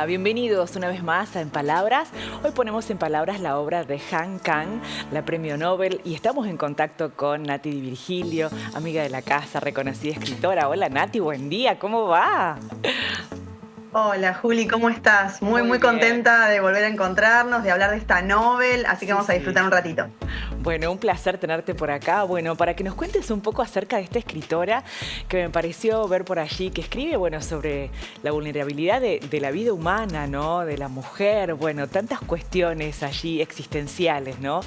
Hola, bienvenidos una vez más a En Palabras. Hoy ponemos en palabras la obra de Han Kang, la Premio Nobel, y estamos en contacto con Nati Di Virgilio, amiga de la casa, reconocida escritora. Hola Nati, buen día, ¿cómo va? Hola Juli, ¿cómo estás? Muy Muy bien. contenta de volver a encontrarnos, de hablar de esta Nobel, así que Sí, vamos a disfrutar sí. un ratito. Bueno, un placer tenerte por acá. Bueno, para que nos cuentes un poco acerca de esta escritora que me pareció ver por allí, que escribe, bueno, sobre la vulnerabilidad de la vida humana, ¿no? De la mujer, bueno, tantas cuestiones allí existenciales, ¿no?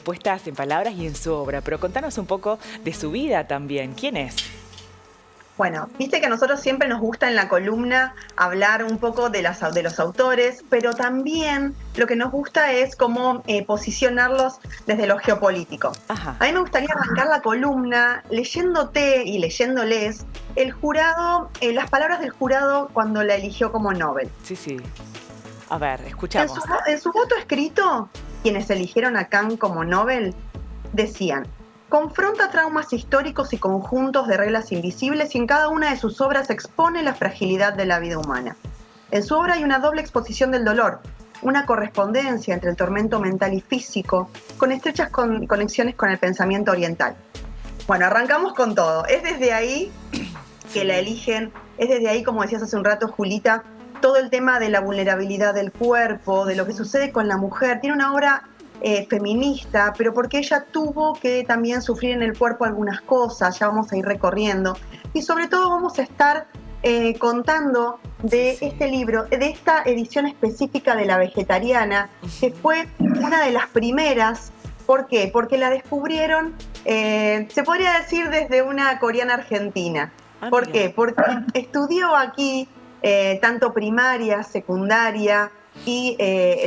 Puestas en palabras y en su obra. Pero contanos un poco de su vida también. ¿Quién es? Bueno, viste que a nosotros siempre nos gusta en la columna hablar un poco de los autores, pero también lo que nos gusta es cómo posicionarlos desde lo geopolítico. Ajá, A mí me gustaría arrancar la columna leyéndote y leyéndoles el jurado, las palabras del jurado cuando la eligió como Nobel. sí, sí. A ver, En su, escuchamos. en su voto escrito, quienes eligieron a Kant como Nobel decían: confronta traumas históricos y conjuntos de reglas invisibles y en cada una de sus obras expone la fragilidad de la vida humana. En su obra hay una doble exposición del dolor, una correspondencia entre el tormento mental y físico, con estrechas conexiones con el pensamiento oriental. Bueno, arrancamos con todo. Es desde ahí que la Sí. eligen, es desde ahí, como decías hace un rato, Julita, todo el tema de la vulnerabilidad del cuerpo, de lo que sucede con la mujer. Tiene una obra feminista, pero porque ella tuvo que también sufrir en el cuerpo algunas cosas, ya vamos a ir recorriendo. Y sobre todo vamos a estar contando Sí, de sí. este libro, de esta edición específica de La Vegetariana, que fue una de las primeras. ¿Por qué? Porque la descubrieron, se podría decir, desde una coreana argentina. Ah, ¿Por mira. qué? Porque estudió aquí tanto primaria, secundaria y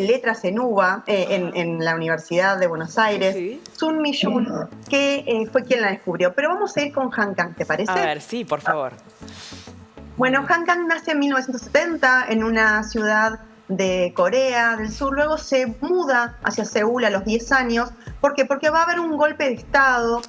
letras en UBA, Ajá. en la Universidad de Buenos Sí, Aires, sí. Sun Mi-jun, que fue quien la descubrió. Pero vamos a ir con Han Kang, ¿te A parece? ver, sí, por favor. Muy Bueno, bien. Han Kang nace en 1970 en una ciudad de Corea del Sur, luego se muda hacia Seúl a los 10 años. ¿Por qué? Porque va a haber un golpe de Estado,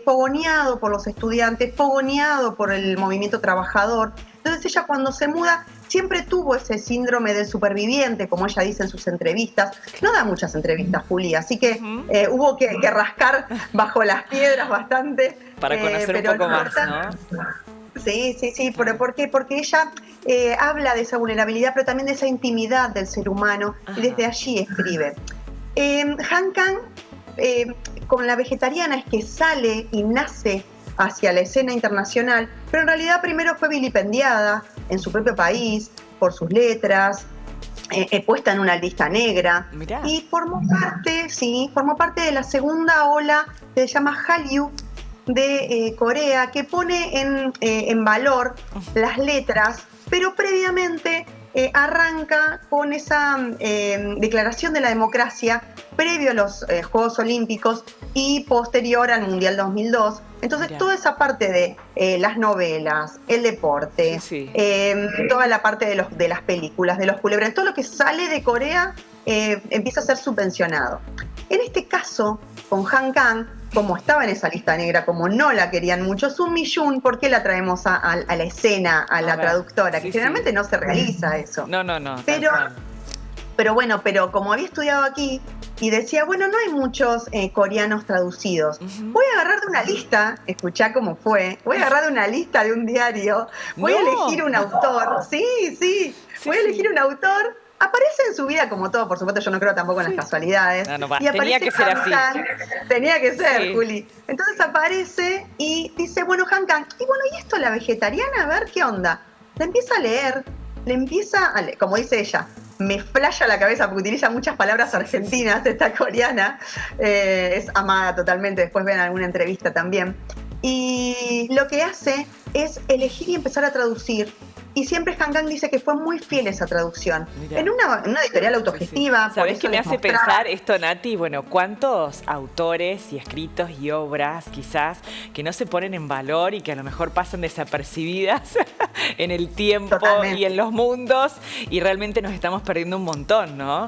fogoneado por los estudiantes, fogoneado por el movimiento trabajador. Entonces ella, cuando se muda, siempre tuvo ese síndrome del superviviente, como ella dice en sus entrevistas. No da muchas entrevistas, Juli, así que Ujú. hubo que rascar bajo las piedras bastante, Para conocer un pero lo poco más, importante... ¿no? Sí, pero Claro. ¿por qué? Porque ella habla de esa vulnerabilidad, pero también de esa intimidad del ser humano, y desde Ajá. allí escribe. Han Kang, eh, con La Vegetariana, es que sale y nace hacia la escena internacional, pero en realidad primero fue vilipendiada en su propio país por sus letras, puesta en una lista negra, Mirá. y formó parte de la segunda ola que se llama Hallyu de Corea, que pone en valor las letras, pero previamente arranca con esa declaración de la democracia previo a los Juegos Olímpicos y posterior al Mundial 2002. Entonces, Mirá. toda esa parte de las novelas, el Sí, deporte, sí. toda la parte de las películas, de los culebrones, todo lo que sale de Corea empieza a ser subvencionado. En este caso, con Han Kang, como estaba en esa lista negra, como no la querían mucho, Sun Mi-jun, ¿por qué la traemos a la escena, a A la ver. traductora? Que Sí, sí. generalmente no se realiza eso. No, no, no, tal Pero, cual. pero como había estudiado aquí y decía, bueno, no hay muchos coreanos traducidos, Ujú. voy a agarrar de una lista, escuchá cómo fue, voy a agarrar de una lista de un diario, voy a elegir No. un autor, sí, Sí, voy a elegir sí. un autor, aparece en su vida como todo, por supuesto yo no creo tampoco en las Sí. casualidades, No, no va. y Tenía aparece que ser Han así. Kang, tenía que ser, Sí. Juli. Entonces aparece y dice, bueno, Han Kang, y bueno, ¿y esto la vegetariana? A ver, ¿qué onda? La empieza a leer, como dice ella, me flasha la cabeza porque utiliza muchas palabras Sí, sí, sí. argentinas, esta coreana, es amada totalmente, después ven alguna entrevista también. Y lo que hace es elegir y empezar a traducir. Y siempre Han Kang dice que fue muy fiel a esa traducción. En Mira. una editorial Sí, sí. autogestiva, por ¿Sabés qué eso me les hace mostraba. pensar esto, Nati? Bueno, ¿cuántos autores y escritos y obras quizás que no se ponen en valor y que a lo mejor pasan desapercibidas en el tiempo y en Totalmente. los mundos y realmente nos estamos perdiendo un montón, ¿no?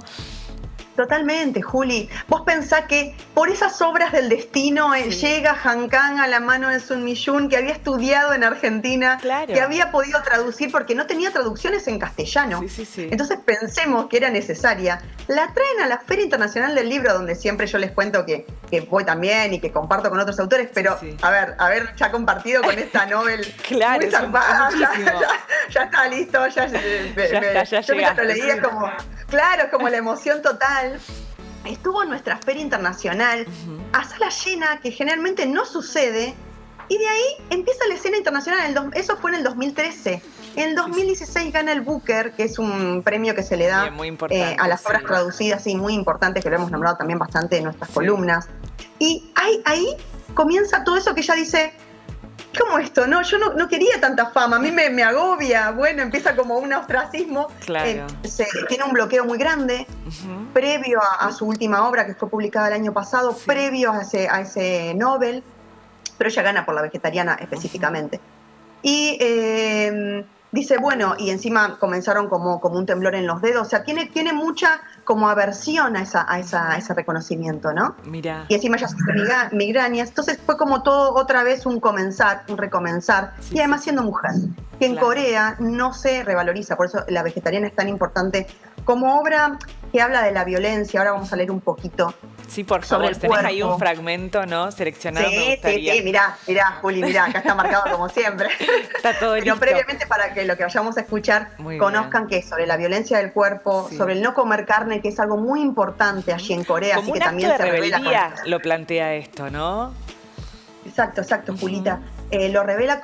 Totalmente, Juli. Vos pensás que por esas obras del destino llega Han Kang a la mano de Sun Mi-yun, que había estudiado en Argentina, Claro. que había podido traducir porque no tenía traducciones en castellano. Sí. Entonces pensemos que era necesaria. La traen a la Feria Internacional del Libro, donde siempre yo les cuento que voy también y que comparto con otros autores, pero Sí. a ver, ya compartido con esta novel. Claro, muy zarpada, muchísimo. ya está listo, ya yo mientras lo leía es como, claro, es como la emoción total. Estuvo en nuestra Feria Internacional a sala llena, que generalmente no sucede, y de ahí empieza la escena internacional. Eso fue en el 2013. En el 2016 gana el Booker, que es un premio que se le da muy importante, a las obras traducidas, muy importante, que lo hemos nombrado también bastante en nuestras columnas. Y ahí comienza todo eso que ella dice, ¿cómo esto? No, yo no quería tanta fama, a mí me agobia. Bueno, empieza como un ostracismo. Claro. Tiene un bloqueo muy grande, previo a su última obra, que fue publicada el año pasado, previo a ese Nobel, pero ella gana por La Vegetariana específicamente. Y dice, bueno, y encima comenzaron como un temblor en los dedos, o sea, tiene mucha como aversión a ese reconocimiento, ¿no? Mira. Y encima ella sufre migrañas, entonces fue como todo otra vez un recomenzar, y además siendo mujer, que en Corea no se revaloriza, por eso La Vegetariana es tan importante como obra que habla de la violencia. Ahora vamos a leer un poquito. Sí, por favor, tenés ahí un fragmento, ¿no? Seleccionado. Sí, mirá, Juli, mirá, acá está marcado como siempre. Está todo listo. Pero previamente, para que lo que vayamos a escuchar conozcan que es sobre la violencia del cuerpo, sobre el no comer carne, que es algo muy importante allí en Corea, como así que un también acto de se revela rebeldía lo plantea esto, ¿no? Exacto, Julita. Lo revela,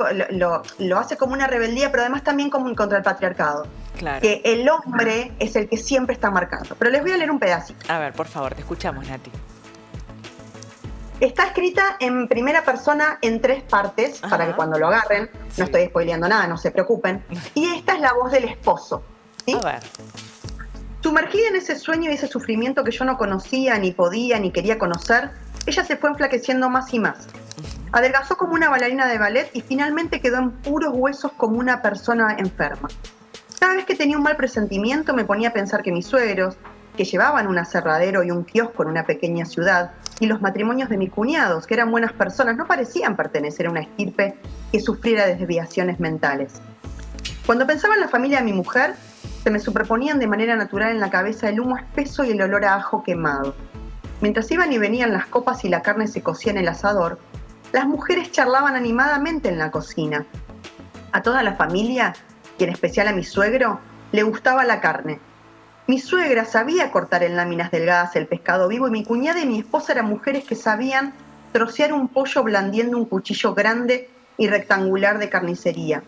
lo hace como una rebeldía, pero además también como contra el patriarcado. Claro. Que el hombre es el que siempre está marcando. Pero les voy a leer un pedacito. A ver, por favor, te escuchamos, Nati. Está escrita en primera persona en 3 partes, para que cuando lo agarren, no estoy spoileando nada, no se preocupen. Y esta es la voz del esposo. ¿Sí? A ver. Sumergida en ese sueño y ese sufrimiento que yo no conocía, ni podía, ni quería conocer, ella se fue enflaqueciendo más y más. Adelgazó como una bailarina de ballet y finalmente quedó en puros huesos como una persona enferma. Cada vez que tenía un mal presentimiento me ponía a pensar que mis suegros, que llevaban un aserradero y un kiosco en una pequeña ciudad, y los matrimonios de mis cuñados, que eran buenas personas, no parecían pertenecer a una estirpe que sufriera de desviaciones mentales. Cuando pensaba en la familia de mi mujer, se me superponían de manera natural en la cabeza el humo espeso y el olor a ajo quemado. Mientras iban y venían las copas y la carne se cocía en el asador, las mujeres charlaban animadamente en la cocina. A toda la familia, y en especial a mi suegro, le gustaba la carne. Mi suegra sabía cortar en láminas delgadas el pescado vivo y mi cuñada y mi esposa eran mujeres que sabían trocear un pollo blandiendo un cuchillo grande y rectangular de carnicería.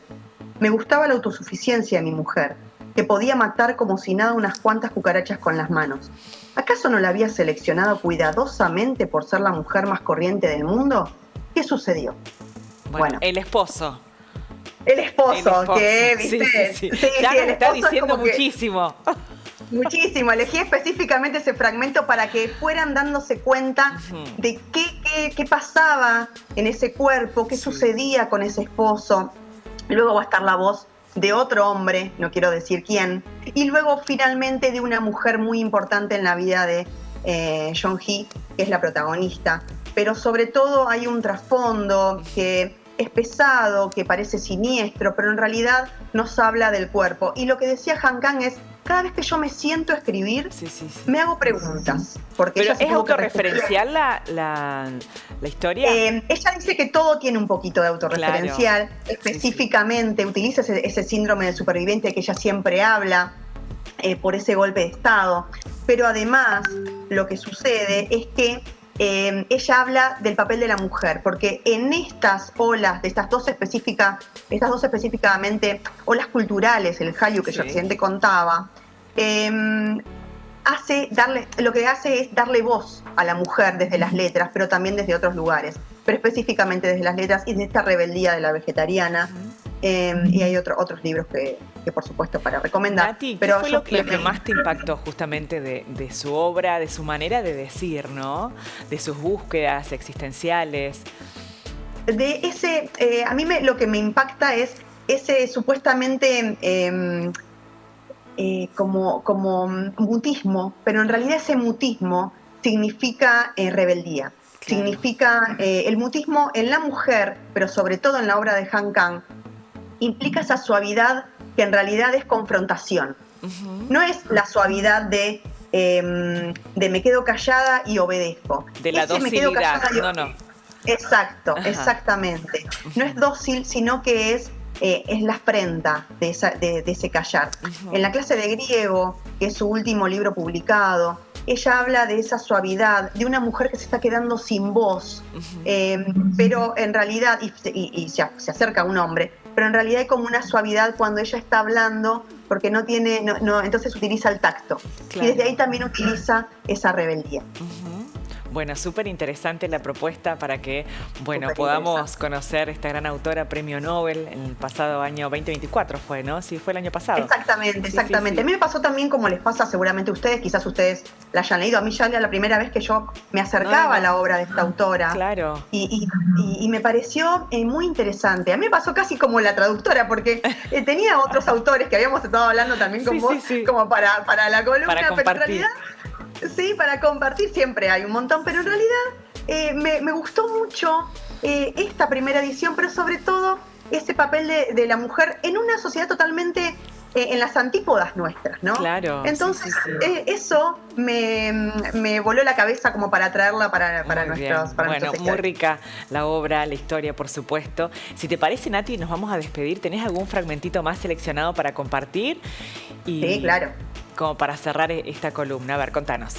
Me gustaba la autosuficiencia de mi mujer, que podía matar como si nada unas cuantas cucarachas con las manos. ¿Acaso no la había seleccionado cuidadosamente por ser la mujer más corriente del mundo? ¿Qué sucedió? Bueno, el esposo. El esposo, que, ¿viste? Sí. Ya nos está diciendo muchísimo. Muchísimo. Elegí específicamente ese fragmento para que fueran dándose cuenta de qué pasaba en ese cuerpo, qué sucedía con ese esposo. Luego va a estar la voz de otro hombre, no quiero decir quién, y luego finalmente de una mujer muy importante en la vida de Jeong-hee, que es la protagonista. Pero sobre todo hay un trasfondo que es pesado, que parece siniestro, pero en realidad nos habla del cuerpo. Y lo que decía Han Kang es, cada vez que yo me siento a escribir, me hago preguntas. Porque ¿Pero ella es autorreferencial la historia? Ella dice que todo tiene un poquito de autorreferencial. Claro. Específicamente utiliza ese síndrome del superviviente que ella siempre habla, por ese golpe de estado. Pero además, lo que sucede es que ella habla del papel de la mujer, porque en estas olas, de estas dos específicamente, olas culturales, el Hallyu que yo recién te contaba, lo que hace es darle voz a la mujer desde las letras, pero también desde otros lugares, pero específicamente desde las letras y de esta rebeldía de La Vegetariana. Y hay otros libros que por supuesto para recomendar. Nati, ¿qué fue lo que más te impactó justamente de su obra, de su manera de decir, ¿no? De sus búsquedas existenciales. A mí lo que me impacta es ese supuestamente como mutismo, pero en realidad ese mutismo significa rebeldía. Claro. Significa el mutismo en la mujer, pero sobre todo en la obra de Han Kang, implica esa suavidad que en realidad es confrontación. No es la suavidad de me quedo callada y obedezco. De la docilidad, no. Exacto, exactamente. No es dócil, sino que es la afrenta de ese callar. En la clase de griego, que es su último libro publicado, ella habla de esa suavidad, de una mujer que se está quedando sin voz, pero en realidad, y se acerca a un hombre, pero en realidad hay como una suavidad cuando ella está hablando, porque no tiene, entonces utiliza el tacto. Claro. Y desde ahí también utiliza esa rebeldía. Bueno, súper interesante la propuesta para que, bueno, podamos conocer esta gran autora, premio Nobel, en el pasado año 2024 fue, ¿no? Sí, fue el año pasado. Exactamente, exactamente. Sí. A mí me pasó también como les pasa seguramente a ustedes, quizás ustedes la hayan leído. A mí ya era la primera vez que yo me acercaba a la obra de esta autora. Claro. Y me pareció muy interesante. A mí me pasó casi como la traductora, porque tenía otros autores que habíamos estado hablando también con vos, como para la columna, para pero en realidad... Sí, para compartir siempre hay un montón, pero en realidad me gustó mucho esta primera edición, pero sobre todo ese papel de la mujer en una sociedad totalmente en las antípodas nuestras, ¿no? Claro. Entonces, eso me voló la cabeza como para traerla para nuestros Bueno, muy rica la obra, la historia, por supuesto. Si te parece, Nati, nos vamos a despedir. ¿Tenés algún fragmentito más seleccionado para compartir? Sí, claro. Como para cerrar esta columna. A ver, contanos.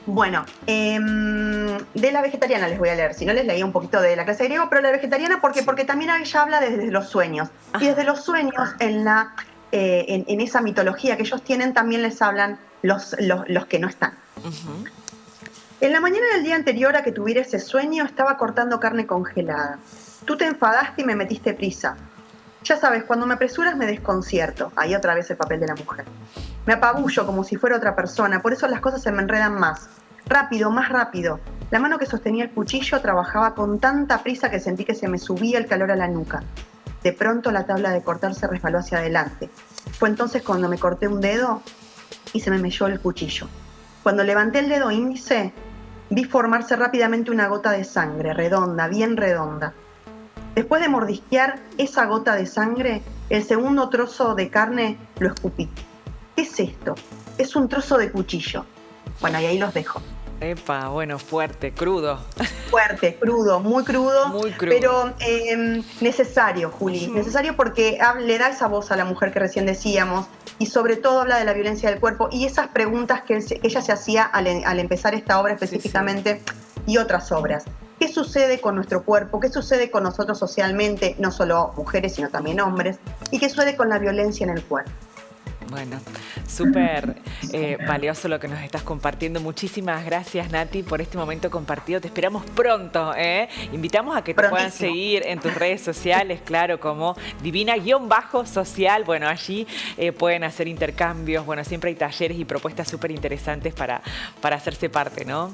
Bueno, de la vegetariana les voy a leer. Si no, les leía un poquito de la clase de griego, pero la vegetariana, porque también ella habla desde los sueños. Ajá. Y desde los sueños, en esa mitología que ellos tienen, también les hablan los que no están. En la mañana del día anterior a que tuviera ese sueño, estaba cortando carne congelada. Tú te enfadaste y me metiste prisa. Ya sabes, cuando me apresuras me desconcierto. Ahí otra vez el papel de la mujer. Me apabullo como si fuera otra persona, por eso las cosas se me enredan más. Rápido, más rápido. La mano que sostenía el cuchillo trabajaba con tanta prisa que sentí que se me subía el calor a la nuca. De pronto la tabla de cortar se resbaló hacia adelante. Fue entonces cuando me corté un dedo y se me melló el cuchillo. Cuando levanté el dedo índice, vi formarse rápidamente una gota de sangre, redonda, bien redonda. Después de mordisquear esa gota de sangre, el segundo trozo de carne lo escupí. ¿Qué es esto? Es un trozo de cuchillo. Bueno, y ahí los dejo. Epa, bueno, fuerte, crudo. Fuerte, crudo, muy crudo. Muy crudo. Pero necesario, Juli. Necesario porque le da esa voz a la mujer que recién decíamos y sobre todo habla de la violencia del cuerpo y esas preguntas que ella se hacía al empezar esta obra específicamente y otras obras. ¿Qué sucede con nuestro cuerpo? ¿Qué sucede con nosotros socialmente? No solo mujeres, sino también hombres. ¿Y qué sucede con la violencia en el cuerpo? Bueno, súper valioso lo que nos estás compartiendo. Muchísimas gracias, Nati, por este momento compartido. Te esperamos pronto, ¿eh? Invitamos a que te puedan seguir en tus redes sociales, claro, como Divina_Social. Bueno, allí pueden hacer intercambios. Bueno, siempre hay talleres y propuestas súper interesantes para hacerse parte, ¿no?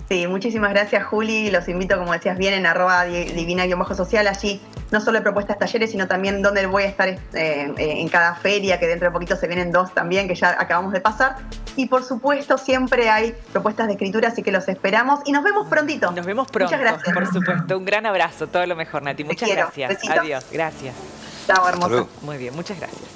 Sí, muchísimas gracias, Juli. Los invito, como decías bien, en @divina_social. Allí no solo hay propuestas talleres, sino también donde voy a estar en cada feria, que dentro de poquito se vienen 2 también, que ya acabamos de pasar. Y por supuesto, siempre hay propuestas de escritura, así que los esperamos. Y nos vemos prontito. Nos vemos pronto, muchas gracias. Por supuesto. Un gran abrazo, todo lo mejor, Nati. Muchas gracias. Besito. Adiós, gracias. Chao, hermoso. Muy bien, muchas gracias.